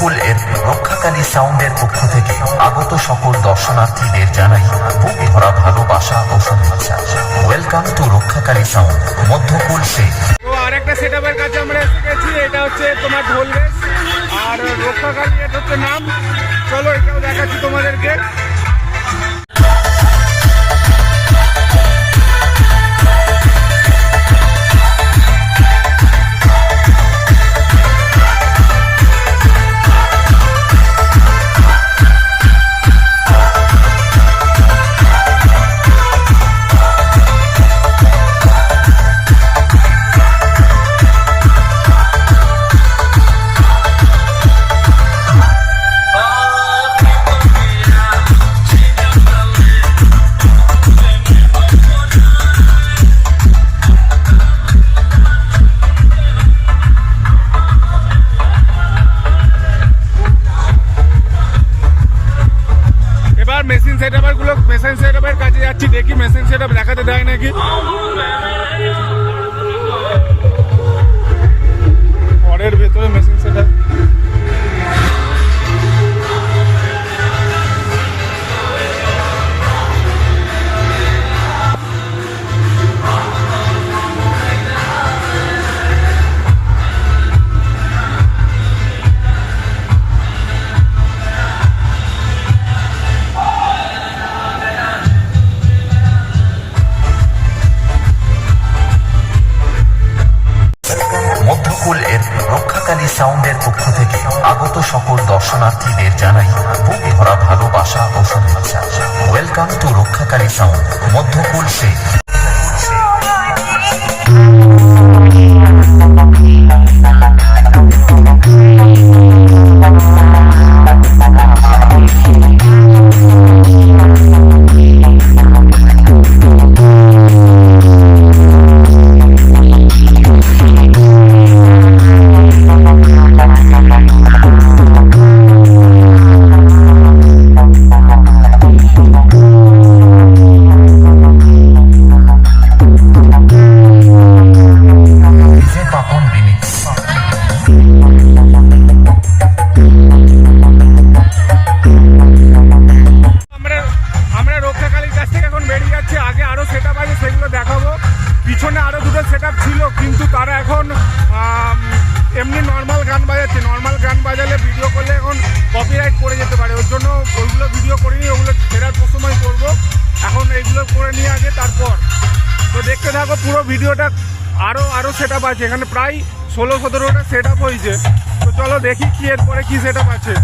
মধ্যকুল এর রক্ষাকালী সাউন্ডের পক্ষ থেকে আগত সকল দর্শনার্থীদের জানাই বুক ভরা ভালোবাসা ও শুভেচ্ছা। Welcome to Rakshakali sound Madhyakul সে। তো আরেকটা সেটআপের কাছে আমরা এসে গেছি। এটা হচ্ছে তোমার ঢোল বেশ, আর রক্ষাকালী এটা হচ্ছে নাম। চলো এটাও দেখাচ্ছি তোমাদেরকে। মেশিন সেটআপের কাছে যাচ্ছি, দেখি মেশিন সেটআপ দেখাতে দেয় নাকি। ঘরের ভেতরে মেশিন সেটআপ। মধ্যকুল এর রক্ষাকালী সাউন্ডের পক্ষ থেকে আগত সকল দর্শনার্থীদের জানাই বুক ভরা ভালোবাসা ও শুভেচ্ছা। Welcome to Rakshakali sound Madhyakul সে। পিছনে আরো দুটো সেটআপ ছিল, কিন্তু তারা এখন এমনি নর্মাল গান বাজাচ্ছে। নর্মাল গান বাজালে ভিডিও করলে এখন কপিরাইট পড়ে যেতে পারে, ওর জন্য ওইগুলো ভিডিও করিনি, ওগুলো ফেরার সময় করবো। এখন এইগুলো করে নিয়ে আগে তারপর তো দেখতে থাকো পুরো ভিডিওটা। আরো সেটআপ আছে এখানে, প্রায় 16-17টা সেটআপ হয়েছে। তো চলো দেখি কি এরপরে কি সেটআপ আছে।